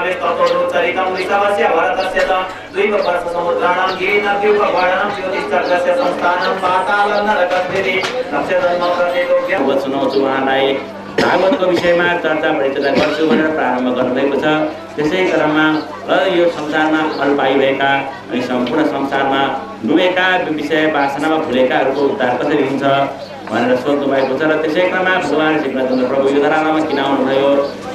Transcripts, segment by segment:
समावेश तत्त्वोच्चरितं वृषभस्य भरतस्य च द्वीपवर्षसमुद्राणां गिरिनद्यूपगणनं ज्योतिश्चक्रस्य संस्थानं पातालं नरकद्भिः लक्ष्यजन्मप्रतिलोक्य सुनाउँछु उहाँलाई भागवतको विषयमा चर्चा परिचर्चा गर्छु भनेर प्रारम्भ गर्नुभएको छ। त्यसै क्रममा यो संसारमा फल पाइरहेका अनि सम्पूर्ण संसारमा डुबेका विषय वासनामा भुलेकाहरूको उद्धार कसरी हुन्छ भनेर सोध्नु भएको छ। र त्यसै क्रममा भगवान् श्रीकृष्ण प्रभु यो धरामा किन आउनुभयो,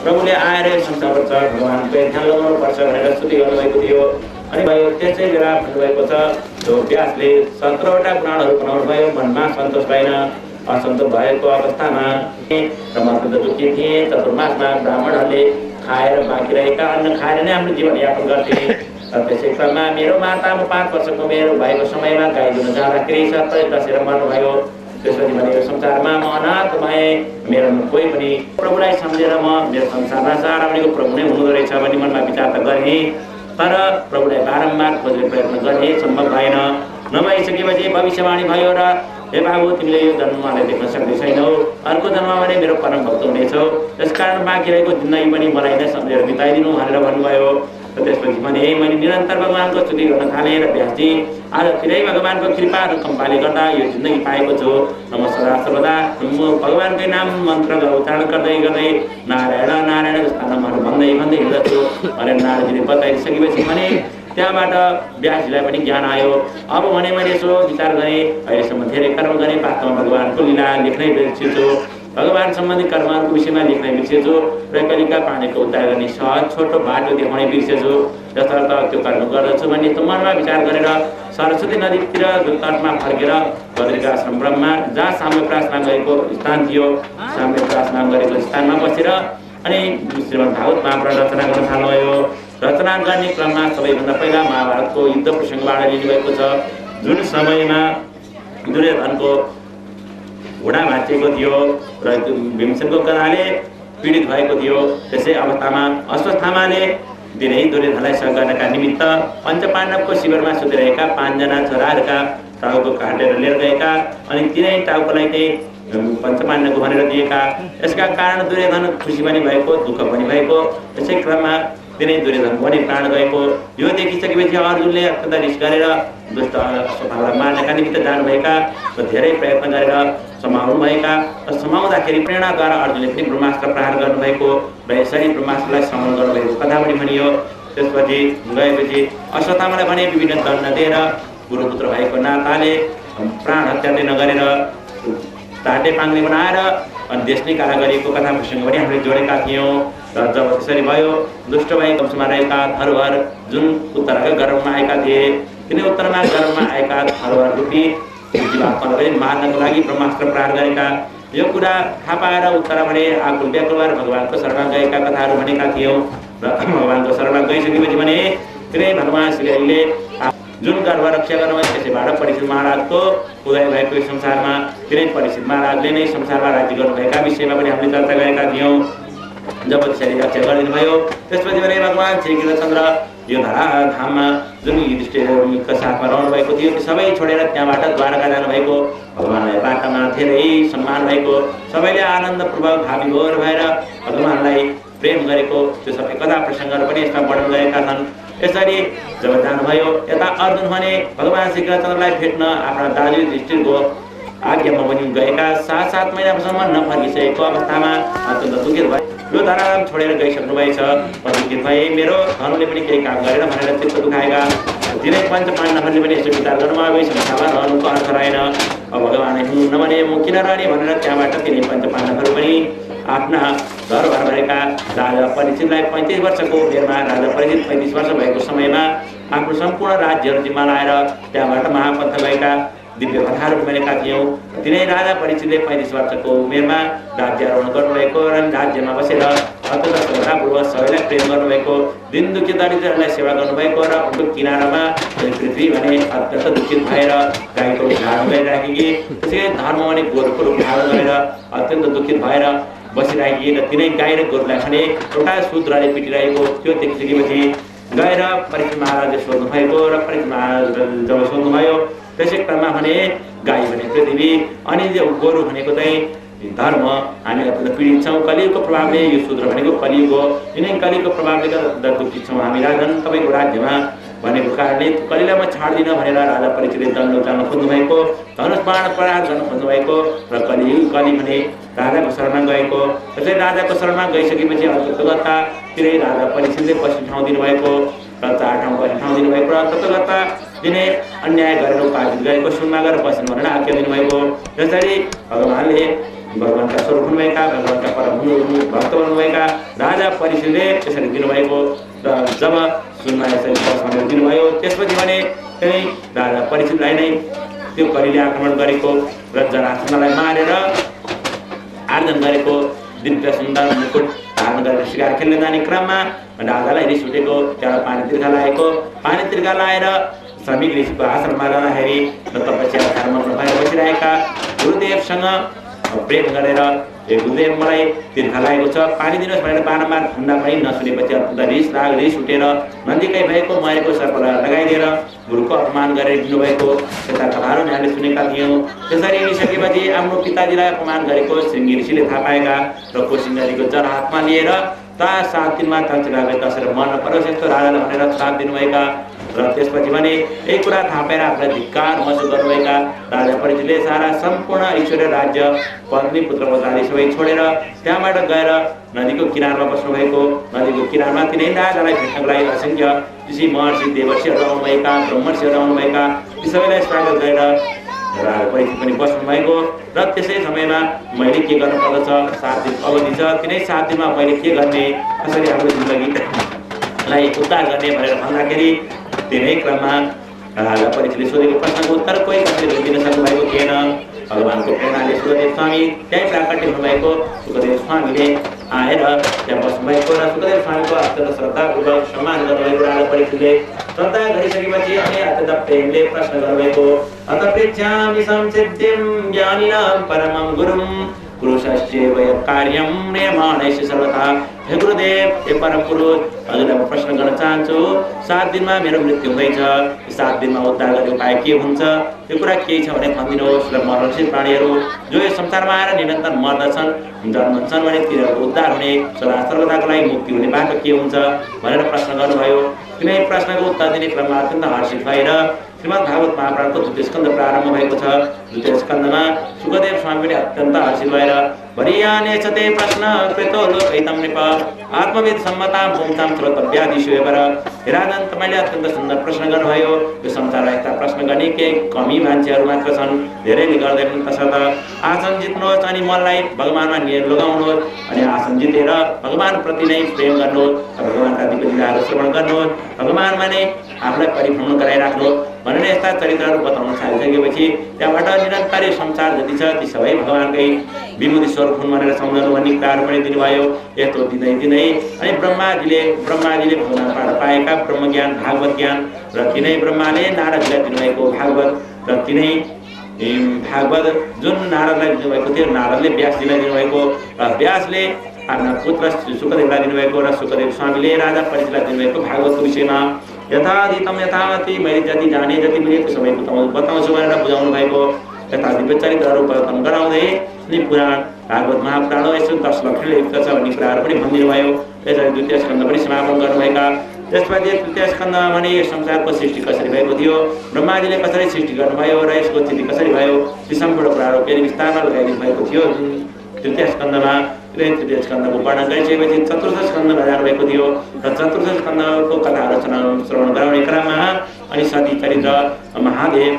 प्रभुले आएर संसारको भगवानको ध्यान लगाउनुपर्छ भनेर स्तुति गर्नुभएको थियो। अनि भयो त्यसै बेला भन्नुभएको छ जो व्यासले 17वटा पुराणहरू बनाउनु भयो, मनमा सन्तोष भएन, असन्तोष भएको अवस्थामा र दुःखी थिए। चतुर्मासमा ब्राह्मणहरूले खाएर बाँकी रहेका अन्न खाएर नै आफ्नो जीवनयापन गर्थे। र त्यसै क्रममा मेरो माता म 5 वर्षको मेरो भएको समयमा गाई दुन जाँदाखेरि सर्पले डसेर मर्नुभयो। त्यसपछि भने यो संसारमा म अनाथ भएँ, मेरो कोही पनि प्रभुलाई सम्झेर म मेरो संसारमा सारा भनेको प्रभु नै हुँदो रहेछ भन्ने मनमा विचार त गरेँ, तर प्रभुलाई बारम्बार खोज्ने प्रयत्न गरेँ, सम्भव भएन। नभइसकेपछि भविष्यवाणी भयो र हे बाबु तिमीले यो जन्मलाई देख्न सक्ने छैनौ, अर्को जन्ममा भने मेरो परम भक्त हुनेछौ, त्यसकारण बाँकी रहेको जिन्दगी पनि मलाई नै सम्झेर बिताइदिनु भनेर भन्नुभयो। र त्यसपछि भने मैले निरन्तर भगवानको स्तुति गर्न थालेँ र व्यासजी आज फेरि भगवानको कृपा र कम्पाले गर्दा यो जिन्दगी पाएको छु। म सदा सर्वदा भगवानकै नाम मन्त्रको उच्चारण गर्दै गर्दै नारायण नारायण जस्ता नामहरू भन्दै भन्दै हिँड्दछु भनेर नारदजीले बताइसकेपछि भने त्यहाँबाट व्यासजीलाई पनि ज्ञान आयो। अब भने मैले यसो विचार गरेँ, अहिलेसम्म धेरै कर्म गरेँ, वास्तवमा भगवानको लीला लेख्नै बिर्सेछु, भगवान सम्बन्धी कर्महरूको विषयमा लेख्नै बिर्सेछु र कलिका प्राणीको उद्धार गर्ने सहज छोटो बाटो देखाउने बिर्सेछु, जसर्थ त्यो कर्म गर्दछु भन्ने त मनमा विचार गरेर सरस्वती नदीतिर तटमा फर्केर बद्रिकाश्रम ब्रह्मा जहाँ साम्यक स्नान गरेको स्थान थियो, साम्यक स्नान गरेको स्थानमा बसेर अनि श्रीमद् भागवत महापुराण रचना गर्न थाल्नुभयो। रचना गर्ने क्रममा सबैभन्दा पहिला महाभारतको युद्ध प्रसङ्गबाट लिनुभएको छ, जुन समयमा दुर्योधनको घुँडा भाँचिएको थियो र भीमसेनको गदाले पीडित भएको थियो। त्यसै अवस्थामा अश्वत्थामाले दिनै दुर्योधनलाई सहयोग गर्नका निमित्त पञ्चपाण्डवको शिविरमा सुतिरहेका 5 जना छोराहरूका टाउको काटेर लिएर गएका अनि तिनै टाउकोलाई चाहिँ पञ्चपाण्डवको भनेर दिएका। यसका कारण दुर्योधन खुसी पनि भएको, दुःख पनि भएको। त्यसै क्रममा तिनै दुर्योधन पनि प्राण गएको। यो देखिसकेपछि अर्जुनले अत्यन्त रिस गरेर दुष्ट अश्वत्थामालाई मार्नका निमित्त जानुभएका र धेरै प्रयत्न गरेर समाउनुभएका र समाउँदाखेरि प्रेरणाद्वारा अर्जुनले फेरि ब्रह्मास्त्र प्रहार गर्नुभएको र यसरी ब्रह्मास्त्रलाई समन गर्नुभएको कथा पनि भनियो। त्यसपछि गएपछि अश्वत्थामालाई भने विभिन्न दण्ड दिएर गुरुपुत्र भएको नाताले प्राण हत्या चाहिँ नगरेर टाटे पाङ्ने बनाएर अनि देश निकाला गरिएको कथा प्रसङ्ग पनि हामीले जोडेका थियौँ। र जब त्यसरी भयो दुष्ट भई वंशमा रहेका धरोहर जुन उत्तरका गर्भमा आएका थिए, तिनी उत्तरमा गर्भमा आएका धरोहर रूपी जीवात्मालाई मार्नको लागि ब्रह्मास्त्र प्रहार गरेका। यो कुरा थाहा पाएर उत्तर भने आकुल व्याकुल भएर भगवानको शरणमा गएका कथाहरू भनेका थियौँ। र भगवानको शरणमा गइसकेपछि भने तिनै भगवान श्रीहरिले जुन गर्भ रक्षा गर्नुभयो त्यसैबाट परीक्षित महाराजको उदय भएको संसारमा तिनै परीक्षित महाराजले नै संसारमा राज्य गर्नुभएका विषयमा पनि हामीले चर्चा गरेका थियौँ। जब त्यसरी रक्षा गरिदिनुभयो त्यसपछि भने भगवान श्रीकृष्णचन्द्र यो धराधाममा जुन युधिष्ठिरका साथमा रहनुभएको थियो त्यो सबै छोडेर त्यहाँबाट द्वारका जानुभएको। भगवानलाई बाटामा धेरै सम्मान भएको, सबैले आनन्दपूर्वक भाविभोर भएर भगवानलाई प्रेम गरेको त्यो सबै कथा प्रसङ्गहरू पनि यसमा वर्णन गरेका छन्। यसरी जब जानुभयो यता अर्जुन भने भगवान श्रीकृष्णचन्द्रलाई भेट्न आफ्ना दाजु युधिष्ठिरको आज्ञामा पनि गएका 7 महिनासम्म नफर्किसकेको अवस्थामा अत्यन्त दुखित भए। यो धराधाम छोडेर गइसक्नु भएछ, दुखित भए, मेरो धनुले पनि केही काम गरेर भनेर चित्त दुखाएका। तिनै पञ्चपाण्डवहरूले पनि यसो विचार गर्नुभयो अब संसारमा रहनुको अर्थ रहेन, अब भगवानै हुनुहुन्न भने म किन रहने भनेर त्यहाँबाट तिनै पञ्चपाण्डवहरू पनि आफ्ना घरबाट भएका राजा परीक्षितलाई 35 वर्षको उमेरमा राजा परीक्षित 35 वर्ष भएको समयमा आफ्नो सम्पूर्ण राज्यहरू जिम्मा लाएर त्यहाँबाट महापथ गएका दिव्य कथाहरू भनेका थियौँ। तिनै राजा परीक्षितले 35 वर्षको उमेरमा राज्यारोहण गर्नुभएको र राज्यमा बसेर अत्यन्त श्रद्धापूर्वक सबैलाई प्रेम गर्नुभएको, दिन दुखी दरिद्रहरूलाई सेवा गर्नुभएको र उनको किनारामा पृथ्वी भने अत्यन्त दुखित भएर गाईको धारण गरिराखेकी, त्यसै धर्म भने गोरुको रूप धारण गरेर अत्यन्त दुखित भएर बसिराखेकी र तिनै गाई र गोरुलाई भने एउटा शूद्रले पिटिरहेको त्यो देखिसकेपछि गएर परीक्षित महाराजले सोध्नुभएको र परीक्षित महाराज जब सोध्नुभयो त्यसै क्रममा भने गाई भने पृथ्वी अनि गोरु भनेको चाहिँ धर्म हामी अत्यन्त पीडित छौँ। कलियुगको प्रभावले यो शूद्र भनेको कलियुग हो। यिनै कलियुगको प्रभावले गर्दा दुखित छौँ। हामी राजन तपाईँको राज्यमा भनेको कारणले कलिलाई म छाड्दिनँ भनेर राजा परीक्षितले दण्ड उचाल्न खोज्नुभएको, धनुष बाण प्रहार गर्न खोज्नुभएको र कलि भने राजाको शरणमा गएको। त्यसै राजाको शरणमा गइसकेपछि तत्त्वगत्तातिरै राजा परीक्षितले बस्ने ठाउँ दिनुभएको र 4 ठाउँ बस्ने ठाउँ दिनुभएको र तत्त्वगत्ता दिने अन्याय गरेर उपार्जित गरेको सुनमा गएर बस्नु भनेर आज्ञा दिनुभएको। त्यसरी भगवानले भगवानका स्वरूप हुनुभएका, भगवानका परम भक्त हुनुभएका राजा परीक्षितले त्यसरी दिनुभएको र जब सुनमा यसरी बस्न दिनुभयो त्यसपछि भने त्यही राजा परीक्षितलाई नै त्यो कलिले आक्रमण गरेको र जरासन्धलाई मारेर आर्जन गरेको दिव्य सुन्दर मुकुट धारण गरेर शिकार खेल्न जाने क्रममा राजालाई रिस उठेको, त्यहाँ पानी तिर्खा लागेको। पानी तिर्खा लाएर श्रमिक ऋषिको आश्रममा रहँदाखेरि र तपस्या कर्ममा बसिरहेका गुरुदेवसँग प्रेम गरेर गुरुदेव मलाई तिर्खा लागेको छ, पानी दिनुहोस् भनेर बारम्बार भन्दा पनि नसुनेपछि अत्यन्त रिस उठेर नजिकै भएको मरेको सर्पलाई लगाइदिएर गुरुको अपमान गरेर दिनुभएको यस्ता कथाहरू हामीले सुनेका थियौँ। त्यसरी हिँडिसकेपछि आफ्नो पिताजीलाई अपमान गरेको श्रृङ्गी ऋषिले थाहा पाएका र कोसिङ नदीको जल हातमा लिएर 7 दिनमा तक्षशिलालाई तसेर मर्न परोस् यस्तो राजाले भनेर श्राप दिनुभएका र त्यसपछि भने यही कुरा थाहा पाएर आफूलाई धिक्कार महसुस गर्नुभएका राजा परीक्षितले सारा सम्पूर्ण ऐश्वर्य राज्य पत्नी पुत्र आदि सबै छोडेर त्यहाँबाट गएर नदीको किनारमा बस्नुभएको। नदीको किनारमा तिनै राजालाई भेट्नको लागि असङ्ख्य ऋषि महर्षि देवर्षिहरू आउनुभएका, ब्रह्मर्षिहरू आउनुभएका, ती सबैलाई स्वागत गरेर राजा परीक्षित पनि बस्नुभएको र त्यसै समयमा मैले के गर्नु पर्दछ, 7 दिन अवधि छ, तिनै 7 दिनमा मैले के गर्ने, कसरी हाम्रो जिन्दगीलाई उद्धार गर्ने भनेर भन्दाखेरि तिनै क्रममा राजा परीक्षितले सोधेको प्रश्नको उत्तर कोही कसैले दिन सक्नुभएको थिएन। भगवानको प्रेरणाले सुखदेव स्वामी त्यही प्राकट्य हुनुभएको सुखदेव स्वामीले आएर त्यहाँ बस्नुभएको र सुखदेव स्वामीको अत्यन्त श्रद्धापूर्वक सम्मान गर्नुभएको राजा परीक्षितले श्रद्धा गरिसकेपछि अनि अत्यन्त प्रेमले प्रश्न गर्नुभएको अत पृच्छामि संसिद्धिं ज्ञानिनां परमं गुरुं पुरुषस्यैव कार्यं नियमानैः सर्वथा। हे गुरुदेव, हे परम पुरुष, हजुरलाई म प्रश्न गर्न चाहन्छु, 7 दिनमा मेरो मृत्यु हुँदैछ, 7 दिनमा उद्धार गर्ने उपाय के हुन्छ, त्यो कुरा केही छ भने भनिदिनुहोस् र मरणशील प्राणीहरू जो यो संसारमा आएर निरन्तर मर्दछन् जन्मन्छन् भने तिनीहरूको उद्धार हुने सदा सर्वदाको लागि मुक्ति हुने बाटो के हुन्छ भनेर प्रश्न गर्नुभयो। कुनै प्रश्नको उत्तर दिने क्रममा अत्यन्त हर्षित भएर श्रीमद् भागवत महापुराणको 2य स्कन्द प्रारम्भ भएको छ। 2य स्कन्दमा सुखदेव स्वामी पनि अत्यन्त हर्षित भएर वरियाने चते प्रश्न कृतो लोकैतम नृप आत्मविद सम्मतां पुंसां श्रोतव्यादिषु एव। राजन, तपाईँले अत्यन्त सुन्दर प्रश्न गर्नुभयो। यो संसारमा यस्ता प्रश्न गर्ने केही कमी मान्छेहरू मात्र छन्, धेरैले गर्दैनन्। तसर्थ आसन जित्नुहोस् अनि मनलाई भगवानमा नियत लगाउनुहोस् अनि आसन जितेर भगवानप्रति नै प्रेम गर्नुहोस्, भगवानका दिव्य लीलाहरू श्रवण गर्नुहोस्, भगवानमा नै आफूलाई परिभ्रमण गराइराख्नुहोस् भनेर यस्ता चरित्रहरू बताउन थालिसकेपछि त्यहाँबाट निरन्तर संसार जति छ ती सबै भगवानकै विभूति स्वरूप हुन् भनेर सम्झाउनु भन्ने कुराहरू पनि दिनुभयो। यस्तो दिँदै दिँदै अनि ब्रह्माजीले भगवानबाट पाएका ब्रह्मज्ञान भागवत ज्ञान र तिनै ब्रह्माले नारदलाई दिनुभएको भागवत र तिनै भागवत जुन नारदलाई दिनुभएको थियो नारदले व्यासजीलाई दिनुभएको र व्यासले आफ्ना पुत्र सुखदेवलाई दिनुभएको र सुखदेव स्वामीले राजा परीक्षितलाई दिनुभएको भागवतको विषयमा यथाधितम यथावति मैले जति जाने जति मिलेको सबै बताउँछु भनेर बुझाउनु भएको। यथा दिव्य चरित्रहरू परिवर्तन गराउँदै अनि पुराण भागवत महापुराण हो, यसो 10 लक्षले युक्त छ भन्ने कुराहरू पनि भनिदिनु भयो। त्यसरी 2य स्कन्द पनि समापन गर्नुभएका। त्यसपछि 3य स्कन्दमा भने यो संसारको सृष्टि कसरी भएको थियो, ब्रह्माजीले कसरी सृष्टि गर्नुभयो र यसको स्थिति कसरी भयो, ती सम्पूर्ण कुराहरू फेरि विस्तारमा लगाइदिनु भएको थियो। 3य स्कन्दमा 3य स्कन्दको वर्णन गरिसकेपछि 4थ स्कन्दमा जानुभएको थियो र 4थ स्कन्दको कथाहरू श्रवण गराउने क्रममा अनि सती चरित्र महादेव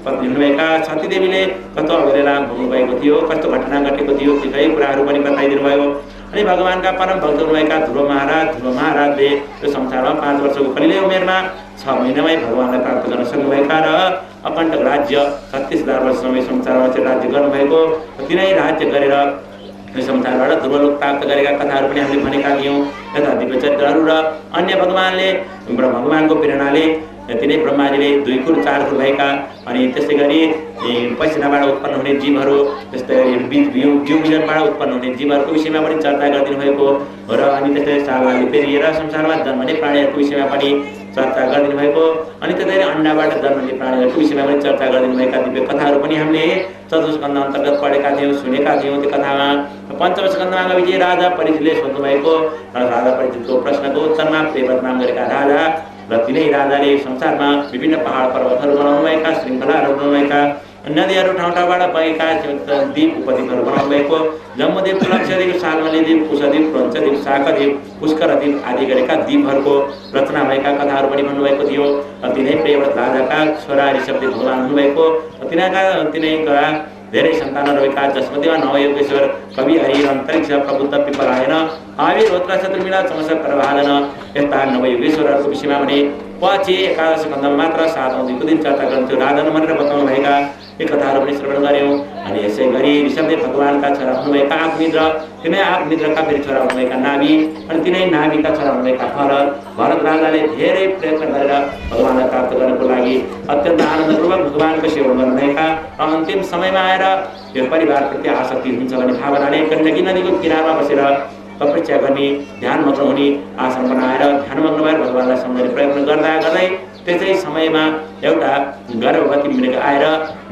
पत्नी हुनुभएका सतीदेवीले कस्तो अवहेला भोग्नुभएको थियो, कस्तो घटना घटेको थियो, ती सबै कुराहरू पनि बताइदिनु भयो। अनि भगवानका परम भक्त हुनुभएका ध्रुव महाराजले यो संसारमा 5 वर्षको कलिले उमेरमा 6 महिनामै भगवानलाई प्राप्त गर्न सक्नुभएका र अकण्टक राज्य 36,000 वर्षसम्म संसारमा चाहिँ राज्य गर्नुभएको, तिनै राज्य गरेर संसारबाट ध्रुवलोक प्राप्त गरेका कथाहरू पनि हामीले भनेका थियौँ। यथा दिव्य चरित्रहरू र अन्य भगवानको प्रेरणाले तिनै ब्रह्माजीले 2 कुल 4 कुल भएका अनि त्यसै गरी पसिनाबाट उत्पन्न हुने जीवहरू त्यस्तै गरी जीव बिजनबाट उत्पन्न हुने जीवहरूको विषयमा पनि चर्चा गरिदिनु भएको र अनि त्यस्तै सालले पेरिएर संसारमा जन्मने प्राणीहरूको विषयमा पनि चर्चा गरिदिनु भएको अनि त्यसै अन्डाबाट जन्मने प्राणीहरूको विषयमा पनि चर्चा गरिदिनु भएका दिव्य कथाहरू पनि हामीले चतुस्कन्द अन्तर्गत पढेका थियौँ सुनेका थियौँ। त्यो कथामा पञ्चम स्कन्दमा गएपछि राजा परीक्षितले सोध्नु भएको र राजा परीक्षितको प्रश्नको उत्तरमा प्रेमत नाम गरेका राजा र तिनै राजाले संसारमा विभिन्न पहाड पर्वतहरू बनाउनुभएका श्रृङ्खलाहरू बनाउनुभएका नदीहरू ठाउँ ठाउँबाट बगेका द्वीप उपद्वीपहरू बनाउनु भएको जम्बुद्वीप लक्षद्वीप सालमलीद्वीप कुशद्वीप प्रञ्चद्वीप शाकद्वीप पुष्करद्वीप आदि गरेका द्वीपहरूको रचना भएका कथाहरू पनि भन्नुभएको थियो। तिनै प्रियव्रत राजाका छोरा ऋषभदेव भगवान हुनुभएको तिनैका धेरै सन्तानहरू भएका जसमध्येमा नवयोगेश्वर कवि हरि अन्तरिक्ष प्रबुद्ध पिपलायन आविर्होत्र शत्रुमिला चमस प्रभादन यस्ता नवयोगेश्वरहरूको विषयमा भने पछि 11 स्कन्दमा मात्र 7 औँ 2 दिन चर्चा गर्नुहुन्थ्यो। राजा भनेर बताउनु भएका यी कथाहरू पनि श्रवण गऱ्यौँ। अनि यसै गरी ऋषभदेव भगवानका छोरा हुनुभएका आगनिद्र तिनै आगनिद्रका फेरि छोरा हुनुभएका नाभि अनि तिनै नाभिका छोरा हुनुभएका भरत राजाले धेरै प्रयत्न गरेर भगवानलाई प्राप्त गर्नको लागि अत्यन्त आनन्दपूर्वक भगवानको सेवा गर्नुभएका र अन्तिम समयमा आएर यो परिवारप्रति आसक्ति हुन्छ भन्ने भावनाले गण्डकी नदीको किनारमा बसेर तपस्या गर्ने ध्यानमग्न हुने आसन बनाएर ध्यानमग्न भएर भगवानलाई सम्झने प्रयत्न गर्दा गर्दै त्यसै समयमा एउटा गर्भवती मृग आएर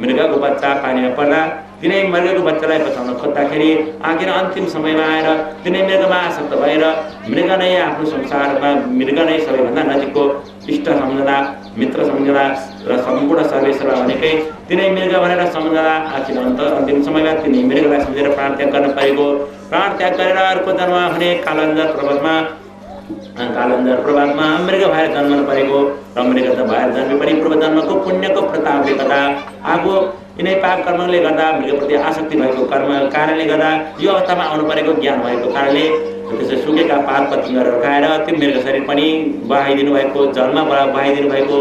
मृगको बच्चा पानीमा पर्दा तिनै मृगको बच्चालाई बचाउन खोज्दाखेरि आखिर अन्तिम समयमा आएर तिनै मृगमा आसक्त भएर मृग नै आफ्नो संसारमा मृग नै सबैभन्दा नजिकको इष्ट सम्झँदा मित्र सम्झँदा र सम्पूर्ण सर्वेश्वर भनेकै तिनै मृग भनेर सम्झँदा आखिर अन्तिम समयमा तिनै मृगलाई सम्झेर प्राण त्याग गर्न परेको। प्राण त्याग गरेर अर्को जन्म हुने कालन्जर प्रभातमा मृग भएर जन्मनु परेको र मृग भएर जन्मे पनि पूर्व जन्मको पुण्यको प्रतापले गर्दा आगो यिनै पाप कर्मले गर्दा मृगप्रति आसक्ति भएको कर्म कारणले गर्दा यो अवस्थामा आउनु परेको ज्ञान भएको कारणले त्यसै सुकेका पात पतिङहरू खाएर त्यो मृग शरीर पनि बहाइदिनु भएको जलमा बहाइदिनु भएको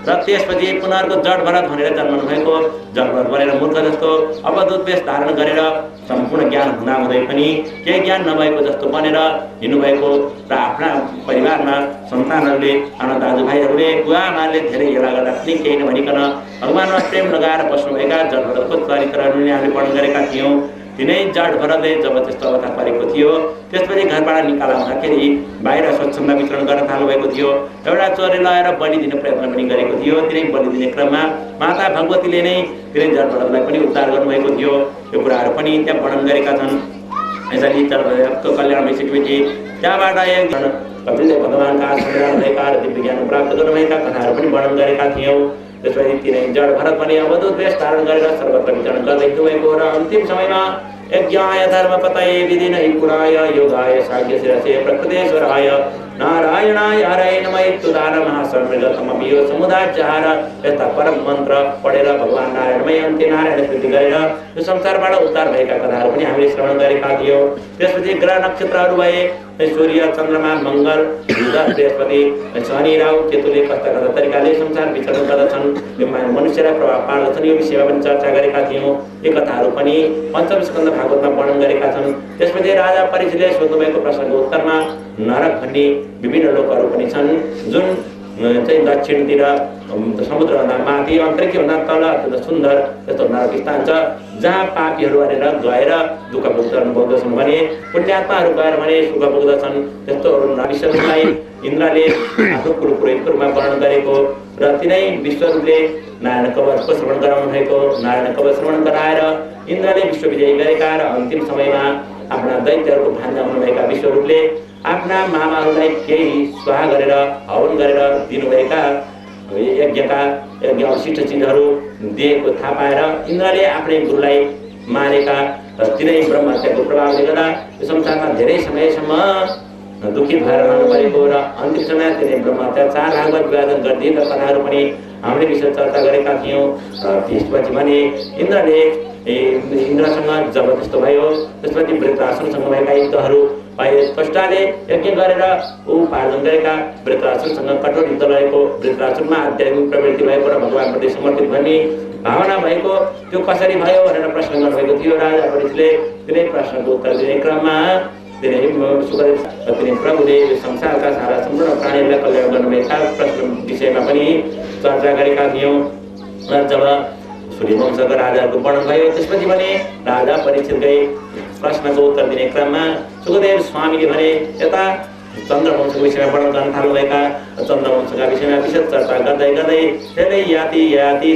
र त्यसपछि पुनर्को जड भरत भनेर जन्मनु भएको जड भरत भनेर मूर्ख जस्तो अवधूत वेश धारण गरेर सम्पूर्ण ज्ञान हुँदाहुँदै पनि केही ज्ञान नभएको जस्तो बनेर हिँड्नुभएको र आफ्ना परिवारमा सन्तानहरूले आफ्ना दाजुभाइहरूले बुवाआमाले धेरै हेला गर्दा पनि केही नभनिकन भगवानमा प्रेम लगाएर बस्नुभएका जड भरतको चरित्रहरू हामीले वर्णन गरेका थियौँ। तिनै जड भरतले जब त्यस्तो अवस्था परेको थियो त्यसपछि घरबाट निकाल्दाखेरि बाहिर स्वच्छन्द वितरण गर्न थाल्नुभएको थियो। एउटा चोरले लगाएर बलि दिने प्रयत्न पनि गरेको थियो। तिनै बलि दिने क्रममा माता भगवतीले नै तिनै जड भरतलाई पनि उद्धार गर्नुभएको थियो। यो कुराहरू पनि त्यहाँ वर्णन गरेका छन्। यसरी जड भरतको कल्याण भइसकेपछि त्यहाँबाट एकजना कपिलदेव भगवानका आश्रमका दिव्य ज्ञान प्राप्त गर्नुभएका कथाहरू पनि वर्णन गरेका थियौँ। त्यसपछि तिनै जड भरत पनि अवधूत वेश धारण गरेर सर्वत्र विचरण गर्दै हिँड्नुभएको र अन्तिम समयमा यज्ञाय धर्मपतये विधिनहि पुराय योगाय साग्य शिरसे प्रकृतेश्वराय नारायणाय हरये नमः तुदानमहासमृगतमपि यो समुदाचार यस्ता परम मन्त्र पढेर भगवान नारायणमय अन्त्य नारायण स्तुति गरेर यो संसारबाट उद्धार भएका कथाहरू पनि हामीले श्रवण गरेका थियौँ। त्यसपछि ग्रह नक्षत्रहरू भए सूर्य चन्द्रमा मङ्गल बुध बृहस्पति शनि राहु केतुले कस्ता कस्ता तरिकाले संसार विचरण गर्दछन् यो मनुष्यलाई प्रभाव पार्दछन् यो विषयमा पनि चर्चा गरेका थियौँ। यी कथाहरू पनि पञ्चम स्कन्द भागवतमा वर्णन गरेका छन्। त्यसपछि राजा परीक्षितले सोध्नुभएको प्रश्नको उत्तरमा नरक भन्ने विभिन्न लोकहरू पनि छन् जुन चाहिँ दक्षिणतिर समुद्रभन्दा माथि अन्तरिक्षभन्दा तल अत्यन्त सुन्दर त्यस्तो नरक स्थान छ जहाँ पापीहरू गरेर गएर दुःख भोग्दछन् भने पुण्यात्माहरू गएर भने सुख भोग्दछन्। त्यस्तो विश्वरूपलाई इन्द्रले आफ्नो पुरोहितको रूपमा वर्णन गरेको र तिनै विश्वरूपले नारायण कवचको श्रवण गराउनु भएको नारायण कवच श्रवण गराएर इन्द्रले विश्वविजय गरेका र अन्तिम समयमा आफ्ना दैत्यहरूको भान्जा हुनुभएका विश्वरूपले आफ्ना मामाहरूलाई केही स्वाहा गरेर हवन गरेर दिनुभएका यज्ञका यज्ञ अवशिष्ट चिजहरू दिएको थाहा पाएर इन्द्रले आफ्नै गुरुलाई मारेका र तिनै ब्रह्महत्याको प्रभावले गर्दा यो संसारमा धेरै समयसम्म दुखी भएर रहनु परेको र अन्तिम समय तिनै ब्रह्महत्या 4 भागमा विभाजन गरिदिएका कथाहरू पनि हामीले विषय चर्चा गरेका थियौँ। त्यसपछि भने इन्द्रसँग जब त्यस्तो भयो त्यसपछि वृत्रासुरसँग भएका युद्धहरू त्वष्टाले यज्ञ गरेर उपार्जन गरेका वृत्रासुरसँग कठोर युद्ध लडेको वृत्रासुरमा आध्यात्मिक प्रवृत्ति भएको र भगवानप्रति समर्पित भन्ने भावना भएको त्यो कसरी भयो भनेर प्रश्न गर्नुभएको थियो। राजा परीक्षितले तिनै प्रश्नको उत्तर दिने क्रममा तिनै प्रभुले संसारका सारा सम्पूर्ण प्राणीहरूलाई कल्याण गर्नुभएका प्रश्न विषयमा पनि चर्चा गरेका थियौँ र जब सूर्यवंशका राजाहरूको वर्णन भयो त्यसपछि भने राजा परीक्षितकै प्रश्नको उत्तर दिने क्रममा सुखदेव स्वामीले भने यता चन्द्रवंशको विषयमा वर्णन गर्न थाल्नुभएका चन्द्रवंशका विषयमा विशेष चर्चा गर्दै गर्दै धेरै याति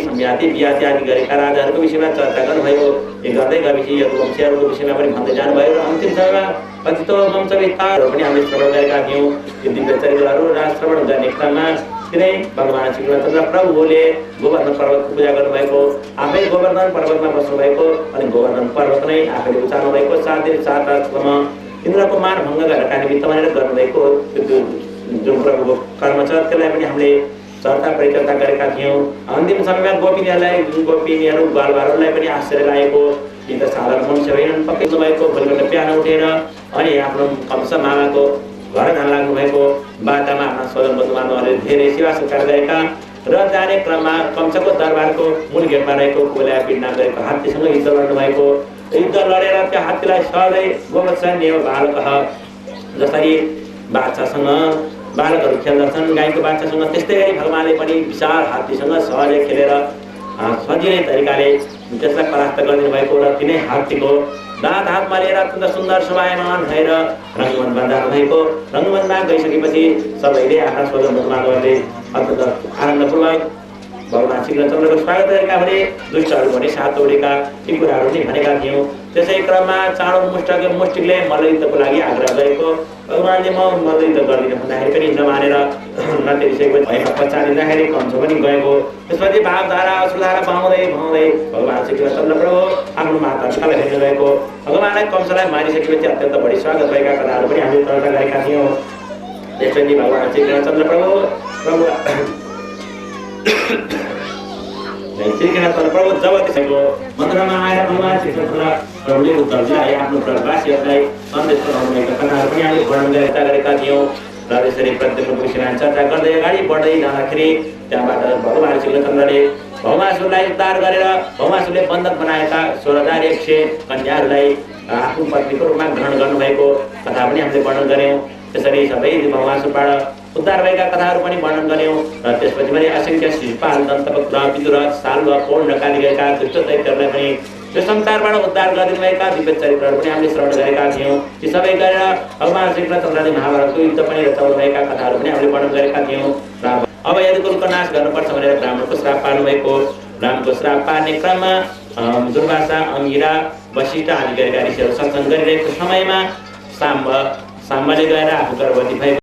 सम्याति बियाति आदि गरेका राजाहरूको विषयमा चर्चा गर्नुभयो। यो गर्दै गएपछि यदुवंशीहरूको विषयमा पनि भन्दै जानुभयो र अन्तिम समयमा कथित वंशविस्तारहरू पनि हामीले श्रवण गरेका थियौँ। यो दिव्य चरित्रहरू श्रवण गर्ने क्रममा तिनै भगवान श्री कृष्ण प्रभुले गोवर्धन पर्वतको पूजा गर्नुभएको, आफै गोवर्धन पर्वतमा बस्नुभएको अनि गोवर्धन पर्वत नै आफैले उचाल्नु भएको 7 दिन 7 रातसम्म इन्द्रको मान भङ्ग गर्नका निमित्त भनेर गर्नुभएको जुन प्रभुको कर्म छ त्यसलाई पनि हामीले चर्चा परिचर्चा गरेका थियौँ। अन्तिम समयमा गोपिनीहरू बालबालहरूलाई पनि आश्चर्य लागेको, यी त साधारण मनुष्य होइनन्, पक्कै भएको भोलिपल्ट बिहान उठेर अनि आफ्नो कंस मामाको घर जान लाग्नु भएको, बाटामा आफ्ना स्वजन बन्धुबान्धवहरूले धेरै सेवा सत्कार गरेका र जाने क्रममा कंसको दरबारको मूल गेटमा रहेको कोला पिडनाम गरेको हात्तीसँग युद्ध लड्नु भएको। युद्ध लडेर त्यो हात्तीलाई सहजै गोवत्सन्य बालक जसरी बादशाहसँग बालकहरू खेल्दछन् गाईको बादशाहसँग, त्यस्तै गरी भगवानले पनि विशाल हात्तीसँग सहजै खेलेर सजिलै तरिकाले त्यसलाई परास्त गरिदिनु भएको र तिनै हात्तीको दाँत हातमा लिएर अत्यन्त सुन्दर शोभायमान भएर रङ्गमञ्चमा जानुभएको। रङ्गमञ्चमा गइसकेपछि सबैले आफ्ना स्वजन बन्धुबान्धवहरूले अत्यन्त आनन्दपूर्वक भगवान श्रीकृष्णचन्द्रको स्वागत गरेका भने दुष्टहरू भने साथ दौडेका यी कुराहरू पनि भनेका थियौँ। त्यसै क्रममा चाँडो मुष्टिकले मल्लयुद्धको लागि आग्रह गरेको, भगवानले म मल्लयुद्ध गरिदिनु भन्दाखेरि पनि नमानेर नतेरिसकेपछि भएका पछाडिँदाखेरि कंस पनि गएको। त्यसपछि भावधारा अश्रुधारा बहाउँदै भगवान श्रीकृष्णचन्द्र प्रभु आफ्नो माता सीतालाई हेर्नु गएको। भगवानलाई कंसलाई मारिसकेपछि अत्यन्त बढी स्वागत भएका कथाहरू पनि हामीले चर्चा गरेका थियौँ। त्यसपछि भगवान श्रीकृष्णचन्द्र प्रभु प्रभु जब त्यसको मन्दिरमा आएर भगवान श्रीकृष्ण प्रभुले उत्तर दिए आफ्नो प्रवासीहरूलाई सन्देश पुर्याउनुभएका कथाहरू पनि हामीले वर्णन गरेका थियौँ। र त्यसरी प्रत्येक विषयमा चर्चा गर्दै अगाडि बढ्दै जाँदाखेरि त्यहाँबाट भगवान श्रीकृष्णचन्द्रले भौमासुरलाई उद्धार गरेर भौमासुरले बन्धक बनाएका 16,100 कन्याहरूलाई आफ्नो पत्नीको रूपमा ग्रहण गर्नुभएको कथा पनि हामीले वर्णन गऱ्यौँ। त्यसरी सबै भौमासुरबाट उद्धार भएका कथाहरू पनि वर्णन गऱ्यौँ। र त्यसपछि पनि असङ्ख्य शिशुपाल दन्तवक्र विदुर साल्व पौड नकाली गएका दुष्ट दैत्यहरूलाई पनि यो संसारबाट उद्धार गरिदिनुभएका दिव्य चरित्रहरू पनि हामीले श्रवण गरेका थियौँ। ती सबै गरेर भगवान श्रीकृष्णचन्द्रले महाभारतको युद्ध पनि रचाउनुभएका कथाहरू पनि हामीले वर्णन गरेका थियौँ। र अब यदि कुलको नाश गर्नुपर्छ भनेर ब्राह्मणको श्राप पाल्नुभएको, ब्राह्मणको श्राप पार्ने क्रममा दुर्वासा अङ्गिरा वशिष्ठ आदि गरेका ऋषिहरू सत्सङ्ग गरिरहेको समयमा साम्बले गएर आफू गर्भवती भएको